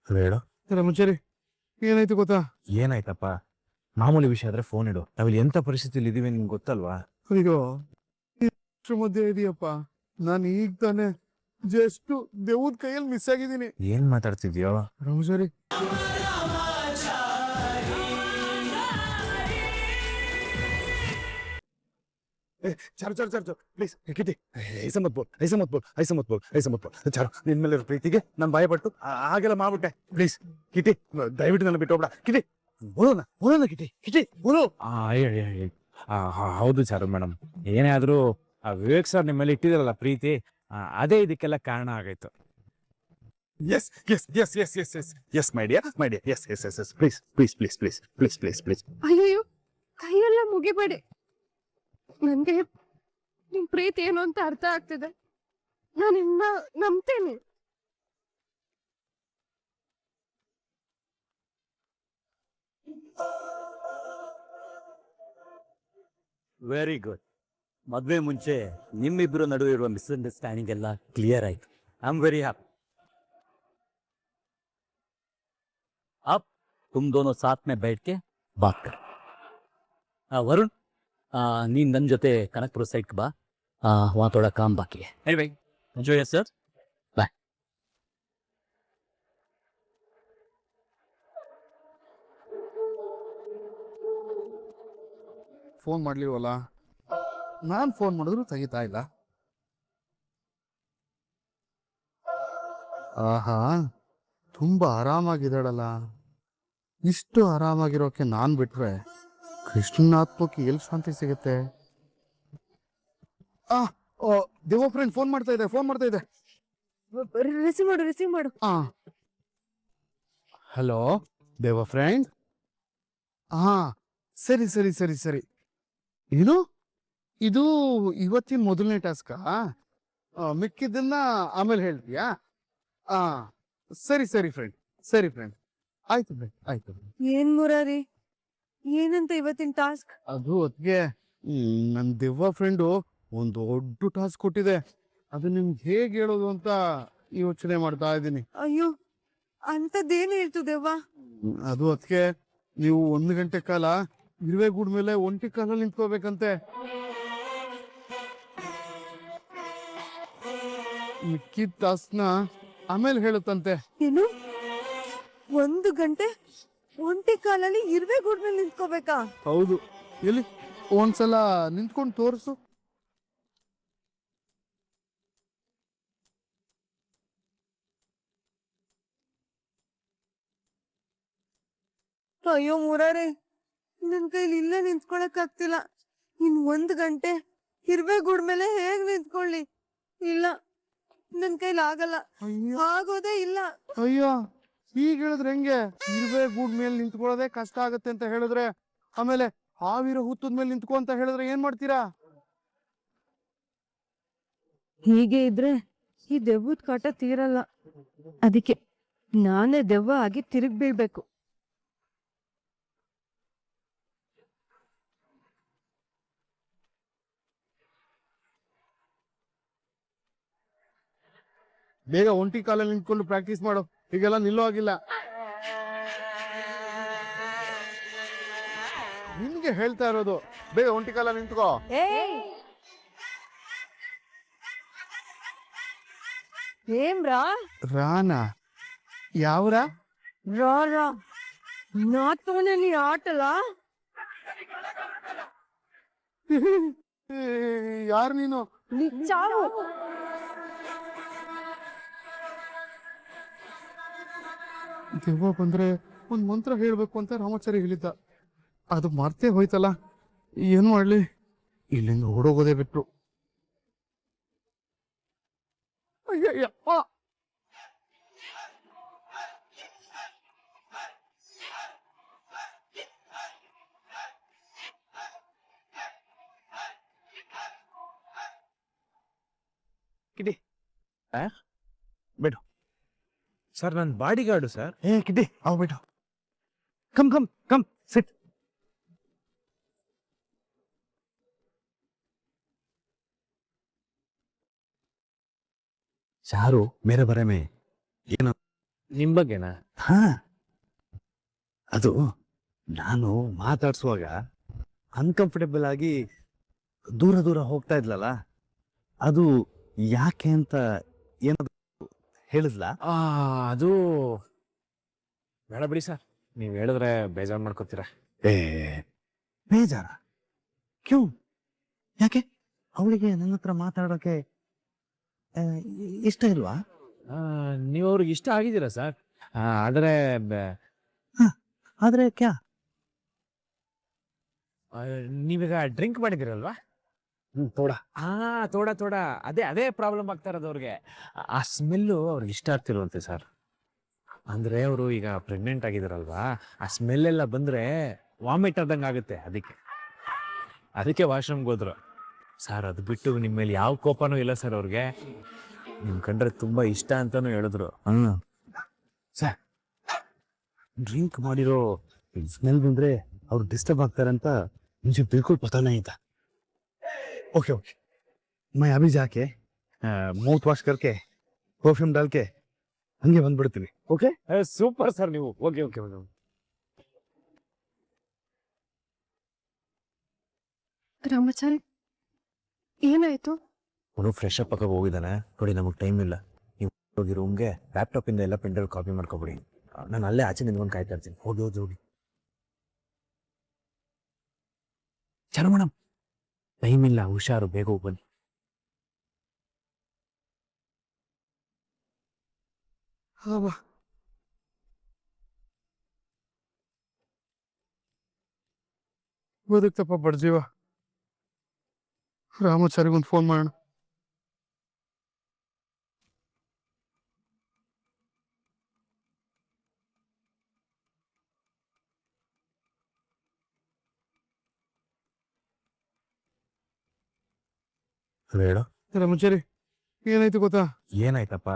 ಹೇಳು. ಮುಂಚೆರಿ ಏನಾಯ್ತು ಗೊತ್ತಾ? ಏನಾಯ್ತಪ್ಪ? ಮಾಮೂಲಿ ವಿಷಯ ಆದ್ರೆ ಫೋನ್ ಇಡು. ನಾವಿಲ್ಲಿ ಎಂತ ಪರಿಸ್ಥಿತಿಲಿ ಇದೀವಿ ನಿಮ್ಗೆ ಗೊತ್ತಲ್ವಾ? ಅಯ್ಯೋ ಮಧ್ಯೆ ಇದೆಯಪ್ಪ. ನಾನು ಈಗ ತಾನೆ ಜಸ್ಟ್ ದೇವ್ದ ಕೈಯಲ್ಲಿ ಮಿಸ್ ಆಗಿದ್ದೀನಿ. ಏನ್ ಮಾತಾಡ್ತಿದ್ಯೋ? ರಮಜರಿ चारो चारो चारो प्लीज किटी ऐसा मत बोल ऐसा मत बोल ऐसा मत बोल ऐसा मत बोल चारो ನಿನ್ನ ಮೇಲೆ ಪ್ರೀತಿಗೆ ನಾನು ಭಯ ಪಟ್ಟು ಹಾಗೆಲ್ಲ ಮಾಡ್ಬಿಟ್ಟೆ. ಪ್ಲೀಸ್ ಕಿಟಿ, ದಯವಿಟ್ಟು ನನ್ನ ಬಿಟ್ಟು ಹೋಗ್ಬೇಡ ಕಿಟಿ. ಬೋಲೋಣ ಕಿಟಿ, ಕಿಟಿ ಬೋಲೋ. ಹೌದು ಚಾರು ಮೇಡಮ್, ಏನೇ ಆದ್ರೂ ವಿವೇಕ್ ಸರ್ ನಿಮ್ಮ ಮೇಲೆ ಇಟ್ಟಿದಾರಲ್ಲ ಪ್ರೀತಿ, ಅದೇ ಇದಕ್ಕೆಲ್ಲ ಕಾರಣ ಆಗೈತು. Yes yes yes yes yes yes yes my dear yes yes yes yes please please please please please please please. ಅಯ್ಯೋ ಕೈಯೆಲ್ಲ ಮುಗಿಬೇಡಿ. ನನ್ಗೆ ನಿಮ್ ಪ್ರೀತಿ ಏನು ಅಂತ ಅರ್ಥ ಆಗ್ತಿದೆ. ನಾನು ನಿನ್ನ ನಂಬ್ತೇನೆ. Very good. ಮದ್ವೆ ಮುಂಚೆ ನಿಮ್ಮಿಬ್ಬರ ನಡುವೆ ಇರುವ ಮಿಸ್ಅಂಡರ್ಸ್ಟ್ಯಾಂಡಿಂಗ್ ಎಲ್ಲ ಕ್ಲಿಯರ್ ಆಯ್ತು. I am very happy. अब तुम दोनों साथ में बैठ के बात कर. वरुण, ನೀನ್ ನನ್ನ ಜೊತೆ ಕನಕಪುರ ಸೈಡ್ಗೆ ಬಾ. वहाँ थोड़ा काम बाकी है. Anyway, enjoy sir. Bye. Phone ಮಾಡ್ಲಿವಲ್ಲ, ನಾನು ಫೋನ್ ಮಾಡಿದ್ರು ತೆಗಿತಾ ಇಲ್ಲ. ಆಹಾ, ತುಂಬಾ ಆರಾಮಾಗಿದ್ದಾಳಲ್ಲ. ಇಷ್ಟು ಆರಾಮಾಗಿರೋಕೆ ನಾನ್ ಬಿಟ್ರೆ ಕೃಷ್ಣನ ಆತ್ಮಕ್ಕೆ ಎಲ್ಲಿ ಶಾಂತಿ ಸಿಗುತ್ತೆ? ದೇವ ಫ್ರೆಂಡ್ ಫೋನ್ ಮಾಡ್ತಾ ಇದೆ. ರಿಸೀವ್ ಮಾಡು. ಹಲೋ ದೇವ ಫ್ರೆಂಡ್. ಹಾ ಸರಿ ಸರಿ ಸರಿ ಸರಿ. ಏನು ಇದು ಇವತ್ತಿನ ಮೊದಲನೇ ಟಾಸ್ಕಾ? ಮಿಕ್ಕಿದ್ದನ್ನ ಆಮೇಲೆ ಹೇಳ್ತೀಯಾ? ಸರಿ ಫ್ರೆಂಡ್, ಆಯ್ತು ಫ್ರೆಂಡ್, ಆಯ್ತು. ಏನ್ ಮುರಾರಿ, ಏನಂತ ಇವತ್ತಿನ ಟಾಸ್ಕ್? ಅದು ಹೊತ್ತಿಗೆ ನನ್ನ ದೆವ್ವ ಫ್ರೆಂಡು ಒಂದು ದೊಡ್ಡ ಟಾಸ್ಕ್ ಕೊಟ್ಟಿದೆ. ಅದು ನಿಮ್ಗೆ ಹೇಗೆ ಹೇಳೋದು ಅಂತ ಯೋಚನೆ ಮಾಡ್ತಾ ಇದ್ದೀನಿ. ಅಯ್ಯೋ, ಅಂತದೇನು ಹೇಳ್ತು ದೆವ್ವ? ಅದು ಹೊತ್ತಿಗೆ ನೀವು 1 ಗಂಟೆ ಕಾಲ ಇರುವೆ ಗೂಡ್ ಮೇಲೆ ಒಂಟಿ ಕಾಲಲ್ಲಿ ನಿಂತ್ಕೋಬೇಕಂತೆ. ಮಿಕ್ಕಿದ ಟಾಸ್ಕ್ನ ಆಮೇಲೆ ಹೇಳುತ್ತಂತೆ. ಏನು, 1 ಗಂಟೆ ಒಂಟಿ ಕಾಲಲ್ಲಿ ಇರುವೆ ಗೂಡ್ ಮೇಲೆ ನಿಂತ್ಕೋಬೇಕಾ? ಹೌದು. ಎಲ್ಲಿ ಒಂದ್ಸಲ ನಿಂತ್ಕೊಂಡು ತೋರಿಸು. ಅಯ್ಯೋ ಮುರಾರಿ, ನನ್ ಕೈಲಿ ಇಲ್ಲೇ ನಿಂತ್ಕೊಳಕ್ ಆಗ್ತಿಲ್ಲ. ಇನ್ 1 ಗಂಟೆ ಇರುವೆ ಗೂಡ್ ಮೇಲೆ ಹೇಗ್ ನಿಂತ್ಕೊಳ್ಳಿ? ಇಲ್ಲ, ನನ್ ಕೈಲಿ ಆಗಲ್ಲ, ಆಗೋದೇ ಇಲ್ಲ. ಅಯ್ಯೋ, ಈಗ ಹೇಳಿದ್ರೆ ಹೆಂಗೆ? ಇರುವೆ ಗೂಡ್ ಮೇಲೆ ನಿಂತ್ಕೊಳ್ಳೋದೇ ಕಷ್ಟ ಆಗತ್ತೆ ಅಂತ ಹೇಳಿದ್ರೆ, ಆಮೇಲೆ ಹಾವಿರೋ ಹುತ್ತದ ಮೇಲೆ ನಿಂತ್ಕೊ ಅಂತ ಹೇಳಿದ್ರೆ ಏನ್ ಮಾಡ್ತೀರಾ? ಹೀಗೆ ಇದ್ರೆ ಈ ದೆವ್ವದ ಕಾಟ ತೀರಲ್ಲ. ಅದಕ್ಕೆ ನಾನೇ ದೆವ್ವ ಆಗಿ ತಿರುಗ್ ಬೀಳ್ಬೇಕು. ಬೇಗ ಒಂಟಿ ಕಾಲಲ್ಲಿ ನಿಂತ್ಕೊಂಡು ಪ್ರಾಕ್ಟೀಸ್ ಮಾಡು. ಈಗೆಲ್ಲ ನಿಲ್ಲೋ ಆಗಿಲ್ಲ. ನಿನ್ಗೆ ಹೇಳ್ತಾ ಇರೋದು, ಬೇಗ ಒಂಟಿ ಕಾಲ ನಿಂತ್ಕೋ. ಏಮ್ರಾ? ರಾನಾ? ಯಾವ್ರಾ? ರಾ ನಾತೋನೆ ನೀ ಆಟಲ್ಲ. ಯಾರು ನೀನು? ಚಾವು. ದೆವ್ವ ಬಂದ್ರೆ ಒಂದ್ ಮಂತ್ರ ಹೇಳ್ಬೇಕು ಅಂತ ರಾಮಾಚಾರಿ ಹೇಳಿದ್ದ. ಅದು ಮರ್ತೇ ಹೋಯ್ತಲ್ಲ. ಏನ್ ಮಾಡ್ಲಿ? ಇಲ್ಲಿಂದ ಓಡೋಗೋದೇ ಬಿಟ್ರು. ಅಯ್ಯಯ್ಯಪ್ಪ. ಕಿಟಿ, ಬೇಡು ಸರ್, ನನ್ನ ಬಾಡಿ ಗಾರ್ಡು ಸರ್. ಕಿಟಿ ಆಗ್ಬಿಟ್ಟು. ಕಮ್ ಸಿಟ್. ಚಾರು, ಮೇರೆ ಬರೆ ಮೇ ಏನು? ನಿಮ್ ಬಗ್ಗೆನಾ? ಹಾ ಅದು ನಾನು ಮಾತಾಡ್ಸುವಾಗ ಅನ್ಕಂಫರ್ಟೇಬಲ್ ಆಗಿ ದೂರ ದೂರ ಹೋಗ್ತಾ ಇದ್ಲಲ್ಲ, ಅದು ಯಾಕೆ ಅಂತ ಏನಾದ್ರು ಹೇಳಿದ್ಲಾ? ಅದು ಬೇಡ ಬಿಡಿ ಸರ್, ನೀವು ಹೇಳಿದ್ರೆ ಬೇಜಾರು ಮಾಡ್ಕೋತೀರಾ. ಏ ಬೇಜಾರ? ಕ್ಯೂ? ಯಾಕೆ? ಅವಳಿಗೆ ನನ್ನ ಹತ್ರ ಮಾತಾಡೋಕೆ ಇಷ್ಟ ಇಲ್ವಾ? ನೀವು ಅವ್ರಿಗೆ ಇಷ್ಟ ಆಗಿದ್ದೀರಾ ಸರ್, ಆದರೆ ಆದ್ರೆ ಕ್ಯಾ? ನೀವೀಗ ಡ್ರಿಂಕ್ ಮಾಡಿದಿರಲ್ವಾ? ತೋಡ. ತೋಡ ತೋಡ, ಅದೇ ಪ್ರಾಬ್ಲಮ್ ಆಗ್ತಾ ಇರೋದು ಅವ್ರಿಗೆ. ಆ ಸ್ಮೆಲ್ಲು ಅವ್ರಿಗೆ ಇಷ್ಟ ಆಗ್ತಿರುವಂತೆ ಸರ್. ಅಂದ್ರೆ ಅವರು ಈಗ ಪ್ರೆಗ್ನೆಂಟ್ ಆಗಿದಾರಲ್ವಾ, ಆ ಸ್ಮೆಲ್ ಎಲ್ಲ ಬಂದ್ರೆ ವಾಮಿಟ್ ಆದಂಗೆ ಆಗುತ್ತೆ. ಅದಕ್ಕೆ ವಾಶ್ರೂಮ್ಗೆ ಹೋದ್ರು ಸರ್. ಅದು ಬಿಟ್ಟು ನಿಮ್ಮ ಮೇಲೆ ಯಾವ ಕೋಪನೂ ಇಲ್ಲ ಸರ್ ಅವ್ರಿಗೆ. ನಿಮ್ ಕಂಡ್ರೆ ತುಂಬಾ ಇಷ್ಟ ಅಂತಾನು ಹೇಳಿದ್ರು. ಸರ್, ಡ್ರಿಂಕ್ ಮಾಡಿರೋ ಸ್ಮೆಲ್ ಬಂದ್ರೆ ಅವ್ರು ಡಿಸ್ಟರ್ಬ್ ಆಗ್ತಾರೆ ಅಂತ मुझे बिल्कुल पता नहीं था. ओके ओके, मैं अभी जाके माउथ वॉश करके परफ्यूम डाल के हंगे ಬಂದ್ಬಿಡ್ತೀನಿ. ಓಕೆ, ಸೂಪರ್ ಸರ್ ನೀವು. Okay okay. ರಾಮಾಚಾರಿ, ಏನಾಯ್ತು? ಅವನು ಫ್ರೆಶ್ ಅಪ್ ಆಗಿ ಹೋಗಿದ್ದಾನೆ ನೋಡಿ. ನಮಗೆ ಟೈಮ್ ಇಲ್ಲ. ನೀವು ಹೋಗಿ ರೂಮ್ಗೆ ಲ್ಯಾಪ್ಟಾಪ್ ಇಂದ ಎಲ್ಲ ಪೆಂಡ್ರೈವ್ ಕಾಪಿ ಮಾಡ್ಕೊಬಿಡಿ. ನಾನು ಅಲ್ಲೇ ಆಚೆ ನಿಂತ್ಕೊಂಡು ಕಾಯ್ತಾ ಇರ್ತೀನಿ. ಹೋಗಿ ಚಲೋ ಮೇಡಮ್, ಟೈಮ್ ಇಲ್ಲ, ಹುಷಾರು, ಬೇಗ ಹೋಗಿ ಬನ್ನಿ. ಬದುಕ್ತಪ್ಪ ಬಡ್ಜೀವ. ರಾಮಾಚಾರಿಗೊಂದು ಫೋನ್ ಮಾಡೋಣ. ಹೇಳು. ರಾಮಾಚಾರಿ, ಏನಾಯ್ತು ಗೊತ್ತಾ? ಏನಾಯ್ತಪ್ಪ?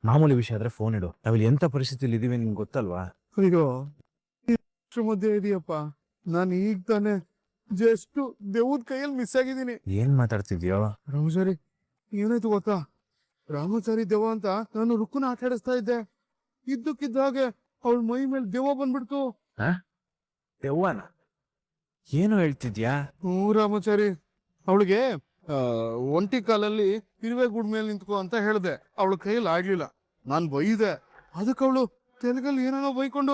ಮಾಮೂಲಿ ವಿಷಯ ಆದ್ರೆ ಫೋನ್ ಇಡು. ನಾವಿಲ್ಲಿ ಎಂತ ಪರಿಸ್ಥಿತಿಲಿ ಇದೀವಿ ನಿಮ್ಗೆ ಗೊತ್ತಲ್ವಾ? ಅಯ್ಯೋ, ಇಷ್ಟ್ರ ಮಧ್ಯೆ ಇದೆಯಪ್ಪ. ನಾನು ಈಗ ತಾನೆ ಜಸ್ಟ್ ದೇವದ ಕೈಯಲ್ಲಿ ಮಿಸ್ ಆಗಿದ್ದೀನಿ. ಏನ್ ಮಾತಾಡ್ತಿದ್ಯೋ? ರಾಮಾಚಾರಿ, ಏನಾಯ್ತು ಗೊತ್ತಾ? ರಾಮಾಚಾರಿ ದೆವ್ವ ಅಂತ ನಾನು ರುಕ್ಕುನ ಆಟ ಆಡಿಸ್ತಾ ಇದ್ದೆ. ಇದ್ದಕ್ಕಿದ್ದ ಹಾಗೆ ಅವಳ ಮೈ ಮೇಲೆ ದೆವ್ವ ಬಂದ್ಬಿಡ್ತು. ದೆವ್ವನ? ಏನು ಹೇಳ್ತಿದ್ಯಾ? ರಾಮಾಚಾರಿ, ಅವಳಿಗೆ ಒಂಟಿ ಕಾಲಲ್ಲಿ ಇರುವೆ ಗುಡ್ ಮೇಲೆ ನಿಂತ್ಕೋ ಅಂತ ಹೇಳ್ದೆ. ಅವಳ ಕೈಯಲ್ಲಿ ಆಗ್ಲಿಲ್ಲ. ನಾನ್ ಬೈದೆ. ಅದಕ್ಕೆ ಅವಳು ತೆಲುಗಲ್ಲಿ ಏನೇನೋ ಬೈಕೊಂಡು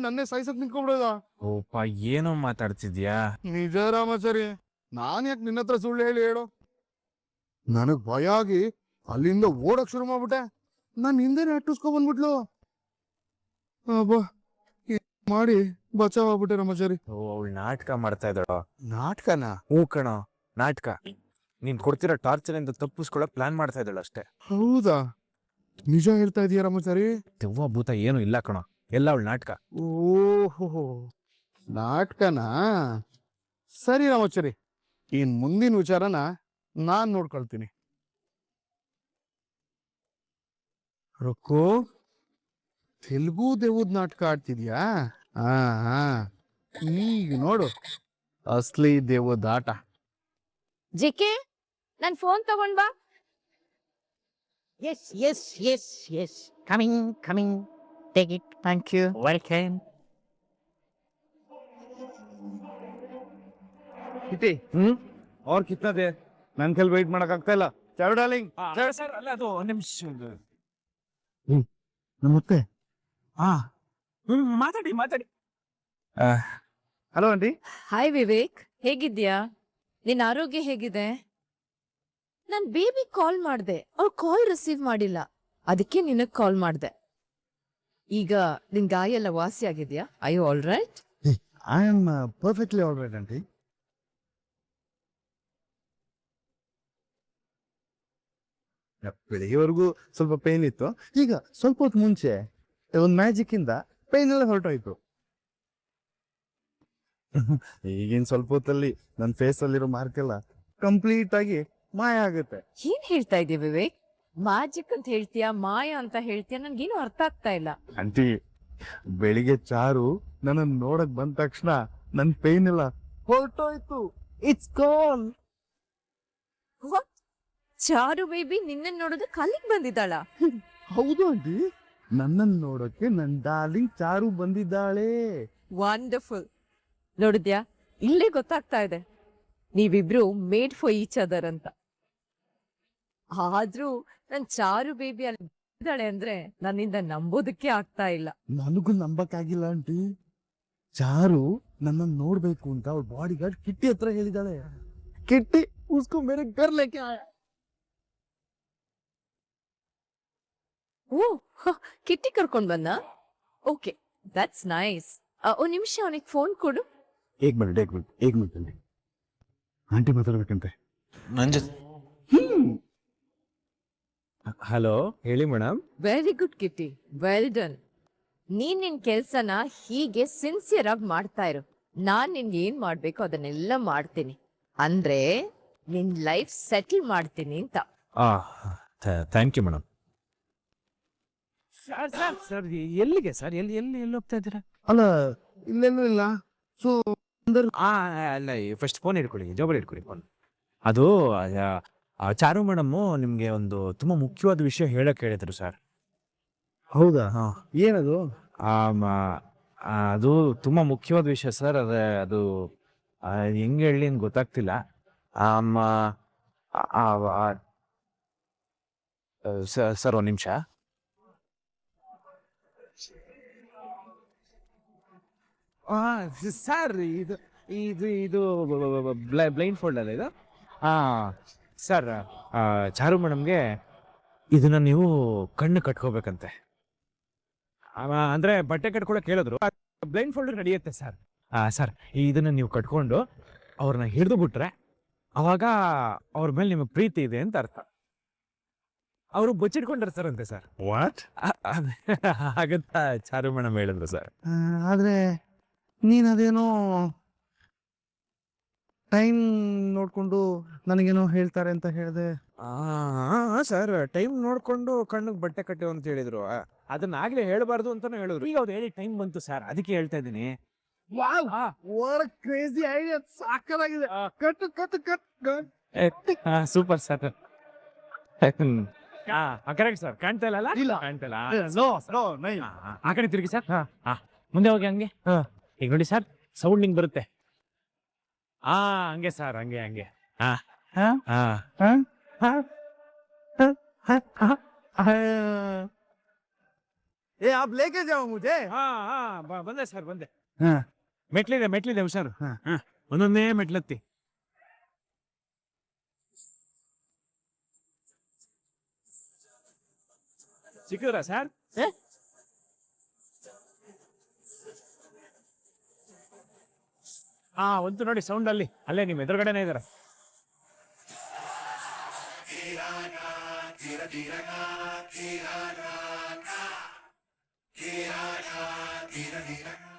ನನ್ನೇ ಸಾಯ್ಸಕ್ ನಿಂತ್ಕೊಂಡ್ಬಿಡೋದ. ಓಪ, ಏನೋ ಮಾತಾಡ್ತಿದ್ಯಾ? ನಿಜ ರಾಮಾಚಾರಿ, ನಾನ್ ಯಾಕೆ ನಿನ್ನ ಹತ್ರ ಸುಳ್ಳು ಹೇಳು? ನನಗ್ ಭಯ ಆಗಿ ಅಲ್ಲಿಂದ ಓಡಕ್ ಶುರು ಮಾಡ್ಬಿಟ್ಟೆ. ನಾನ್ ಹಿಂದೆನೆ ಅಟ್ಟಿಸ್ಕೊಂಡ್ ಬಂದ್ಬಿಟ್ಲು. ಮಾಡಿ ಬಚಾವ್ ಆಗ್ಬಿಟ್ಟೆ ರಾಮಾಚಾರಿ. ಅವಳು ನಾಟಕ ಮಾಡ್ತಾ ಇದ್ದಾಳೋ? ನಾಟಕನ? ಹೂ ಕಣೋ, ನಾಟಕ. ನೀನ್ ಕೊಡ್ತಿರೋ ಟಾರ್ಚರ್ ಇಂದ ತಪ್ಪಿಸ್ಕೊಳಕ್ ಪ್ಲಾನ್ ಮಾಡ್ತಾ ಇದ್ದಾಳ ಅಷ್ಟೇ. ಹೌದಾ? ನಿಜ ಹೇಳ್ತಾ ಇದೀಯ ರಾಮಾಚಾರಿ? ದೆವ್ವ ಭೂತ ಏನು ಇಲ್ಲ ಕಣೋ, ಎಲ್ಲ ಅವಳು ನಾಟಕ. ಓಹೋ, ನಾಟಕನಾ? ಸರಿ ರಾಮಾಚಾರಿ, ಇನ್ ಮುಂದಿನ ವಿಚಾರನ ನಾನ್ ನೋಡ್ಕೊಳ್ತೀನಿ. ರುಕ್ಕು, ತೆಲುಗು ದೇವದ್ ನಾಟಕ ಆಡ್ತಿದ್ಯಾ? ಈಗ ನೋಡು ಅಸ್ಲಿ ದೇವದ ಆಟ. ಜಿಕೆ, ನನ್ ಫೋನ್ ತಗೊಂಡ್ ಬಾ. Yes. Coming. Take it. Thank you. Welcome. ಕಿಟಿ, और कितना देर? ನನ್ ಕೈಲಿ ವೆಯ್ಟ್ ಮಾಡಕ್ ಆಗ್ತಾ ಇಲ್ಲ. ಚಾರು ಡಾರ್ಲಿಂಗ್. ಸರ್, ಅಲ್ಲ ಅದು ಒಂದ್ ನಿಮಿಷ. ನಮಸ್ತೆ. ಮಾತಾಡಿ. Hello aunty. ಹಾಯ್ ವಿವೇಕ್, ಹೇಗಿದ್ಯಾ? ನಿನ್ ಆರೋಗ್ಯ ಹೇಗಿದೆ? ನಾನ್ ಬೇಬಿ ಕಾಲ್ ಮಾಡ್ದೆ, ಅವ್ಳು ಕಾಲ್ ರಿಸೀವ್ ಮಾಡಿಲ್ಲ. ಅದಕ್ಕೆ ನಿನಗ್ ಕಾಲ್ ಮಾಡ್ದೆ. ಈಗ ನಿನ್ ಗಾಯ ಎಲ್ಲ ವಾಸಿ ಆಗಿದ್ಯಾ? I you all right? I am perfectly all right aunty. ಬೆಳಿಗ್ಗೆವರೆಗೂ ಸ್ವಲ್ಪ ಪೇನ್ ಇತ್ತು. ಈಗ ಸ್ವಲ್ಪ ಹೊತ್ತು ಮುಂಚೆ ಒಂದು ಮ್ಯಾಜಿಕ್ ಇಂದ ಪೇನ್ ಎಲ್ಲ ಹೊರಟೋಯ್ತು. ಈಗಿನ ಸ್ವಲ್ಪ ಹೊತ್ತಲ್ಲಿ ನನ್ನ ಫೇಸ್ ಅಲ್ಲಿರೋ ಮಾರ್ಕ್ ಎಲ್ಲ ಕಂಪ್ಲೀಟ್ ಆಗಿ ಮಾಯ ಆಗುತ್ತೆ. ಏನ್ ಹೇಳ್ತಾ ಇದೀಯ ವಿವೇಕ್? ಮ್ಯಾಜಿಕ್ ಅಂತ ಹೇಳ್ತೀಯಾ, ಮಾಯ ಅಂತ ಹೇಳ್ತೀಯಾ? ನನ್ಗೇನು ಅರ್ಥ ಆಗ್ತಾ ಇಲ್ಲ. ಆಂಟಿ, ಬೆಳಿಗ್ಗೆ ಚಾರು ನನ್ನ ನೋಡಕ್ ಬಂದ ತಕ್ಷಣ ನನ್ ಪೇನ್ ಎಲ್ಲ ಹೊರಟೋಯ್ತು. It's gone. ಚಾರು ಬೇಬಿ ನಿನ್ನ ನೋಡೋದಕ್ಕೆ ಅಲ್ಲಿಗೆ ಬಂದಿದ್ದಾಳ? ಹೌದು ಆಂಟಿ, ನನ್ನನ್ನು ನೋಡೋಕೆ ನನ್ನ ಡಾರ್ಲಿಂಗ್ ಚಾರು ಬಂದಿದ್ದಾಳೆ. ವಂಡರ್ಫುಲ್. ನೋಡಿದ್ಯಾ, ಇಲ್ಲೇ ಗೊತ್ತಾಗ್ತಾ ಇದೆ ನೀವಿಬ್ರು ಮೇಡ್ ಫಾರ್ ಈಚ್ ಅದರ್ ಅಂತ. ಆದ್ರೂ ನನ್ ಚಾರು ಬೇಬಿ ಅಲ್ಲಿ ಇದ್ದಾಳೆ ಅಂದ್ರೆ ನನ್ನಿಂದ ನಂಬೋದಕ್ಕೆ ಆಗ್ತಾ ಇಲ್ಲ. ನನಗೂ ನಂಬಕ್ಕಾಗಿಲ್ಲ ಆಂಟಿ. ಚಾರು ನನ್ನನ್ನು ನೋಡ್ಬೇಕು ಅಂತ ಅವಳ ಬಾಡಿ ಗಾರ್ಡ್ ಕಿಟ್ಟಿ ಹತ್ರ ಹೇಳಿದಾಳೆ. ಕಿಟ್ಟಿ ಉಸ್ಕೋ ಮೇರೆ ಘರ್ ಲೇಕೆ ಆಯಾ. ಓ, ಕಿಟ್ಟಿ ಕರ್ಕೊಂಡ್ ಬಂದ. Okay, that's nice. ಒಂದ್ ನಿಮಿಷ ಅವನಿಗೆ ಫೋನ್ ಕೊಡು. ಏಕ್ ಮಿನಿಟ್ ಅಲ್ಲಿ ಆಂಟಿ ಮಾತಾಡ್ಬೇಕಂತೆ. ನನ್ ಜೊತೆ ಹಲೋ, ಹೇಳಿ madam. Very good Kitty, well done. ನೀನ್ ನಿನ್ ಕೆಲ್ಸನ ಹೀಗೆ ಸಿನ್ಸಿಯರ್ ಆಗಿ ಮಾಡ್ತಾ ಇರು. ನಾನ್ ನಿನ್ಗೆ ಏನ್ ಮಾಡ್ಬೇಕು ಅದನ್ನೆಲ್ಲ ಮಾಡ್ತೀನಿ. ಅಂದ್ರೆ ನಿನ್ ಲೈಫ್ ಸೆಟಲ್ ಮಾಡ್ತೀನಿ ಅಂತ. Thank you madam. ಸರ್ ಎಲ್ಲಿಗೆ ಸರ್? ಎಲ್ಲಿ ಹೋಗ್ತಾ ಇದ್ದೀರಾ? ಅಲ್ಲ ಇಲ್ಲೇನೂ ಇಲ್ಲ. ಸೊ ಅಲ್ಲ, ಫಸ್ಟ್ ಫೋನ್ ಇಟ್ಕೊಳ್ಳಿ, ಜೋಬಲ್ಲಿ ಇಟ್ಕೊಳ್ಳಿ ಫೋನ್. ಅದು ಚಾರು ಮೇಡಮ್ಮು ನಿಮ್ಗೆ ಒಂದು ತುಂಬಾ ಮುಖ್ಯವಾದ ವಿಷಯ ಹೇಳಕ್ ಹೇಳಿದ್ರು ಸರ್. ಹೌದಾ? ಹಾ. ಏನದು? ಅದು ತುಂಬಾ ಮುಖ್ಯವಾದ ವಿಷಯ ಸರ್. ಅದು ಹೆಂಗೆ ಹೇಳಿ ಅಂತ ಗೊತ್ತಾಗ್ತಿಲ್ಲ. ಸರ್ ಒಂದ್ ನಿಮಿಷ. ಸರ್ ಇದು ಇದು ಇದು ಬ್ಲೈಂಡ್ ಫೋಲ್ಡ್ ಅಲ್ಲ ಇದು? ಸರ್, ಚಾರು ಮೇಡಮ್ಗೆ ಇದನ್ನ ನೀವು ಕಣ್ಣು ಕಟ್ಕೋಬೇಕಂತೆ. ಅಂದ್ರೆ ಬಟ್ಟೆ ಕಟ್ಕೊಳಕ್ ಹೇಳಿದ್ರು. ಬ್ಲೈಂಡ್ ಫೋಲ್ಡ್ ನಡೆಯುತ್ತೆ ಸರ್. ಸರ್, ಇದನ್ನ ನೀವು ಕಟ್ಕೊಂಡು ಅವ್ರನ್ನ ಹಿಡಿದು ಬಿಟ್ರೆ ಅವಾಗ ಅವ್ರ ಮೇಲೆ ನಿಮಗೆ ಪ್ರೀತಿ ಇದೆ ಅಂತ ಅರ್ಥ. ಅವರು ಬಚ್ಚಿಟ್ಕೊಂಡ್ರೆ ಸರ್ ಅಂತೆ ಸರ್. ವಾಟ್? ಹಾಗಂತ ಚಾರು ಮೇಡಮ್ ಹೇಳಿದ್ರು ಸರ್. ಆದ್ರೆ ನೀನ್ ಅದೇನೋ ಟೈಮ್ ನೋಡ್ಕೊಂಡು ನನಗೇನೋ ಹೇಳ್ತಾರೆ ಅಂತ ಹೇಳಿದೆ. ಸರ್, ಟೈಮ್ ನೋಡ್ಕೊಂಡು ಕಣ್ಣಿಗೆ ಬಟ್ಟೆ ಕಟ್ಟು ಅಂತ ಹೇಳಿದ್ರು. ಅದನ್ನ ಆಗ್ಲೇ ಹೇಳ್ಬಾರ್ದು ಅಂತಾನು ಹೇಳಿದ್ರು. ಈಗ ಅವ್ರು ಹೇಳಿ ಟೈಮ್ ಬಂತು ಸರ್, ಅದಕ್ಕೆ ಹೇಳ್ತಾ ಇದ್ದೀನಿ. ಕ್ರೇಜಿ ಐಡಿಯಾ, ಸಾಕಾಗಿದೆ. Cut cut cut super sir. Correct sir. ಕಾಣ್ತಾ ಇಲ್ಲ? ಇಲ್ಲ. ಕಾಣ್ತಾ ಇಲ್ಲ. ಆ ಕಡೆ ತಿರುಗಿ ಸರ್. ಮುಂದೆ ಹೋಗಿ ಹಂಗೆ. ಈಗ ನೋಡಿ ಸರ್, ಸೌಂಡ್ ಹಿಂಗ್ ಬರುತ್ತೆ. ಹಂಗೆ ಸರ್, ಹಂಗೆ. आप लेके जाओ मुझे. ಬಂದೆ ಸರ್, ಬಂದೆ. हाँ. ಮೆಟ್ಲಿದೆ ಹುಷಾರು. ಒಂದೊಂದೇ ಮೆಟ್ಲತ್ತಿ. ಸಿಕ್ಕಿದ್ರ ಸರ್? ಒಂದು ನೋಡಿ ಸೌಂಡ್ ಅಲ್ಲೇ ನಿಮ್ ಎದುರುಗಡೆನೇ ಇದಾರೆ.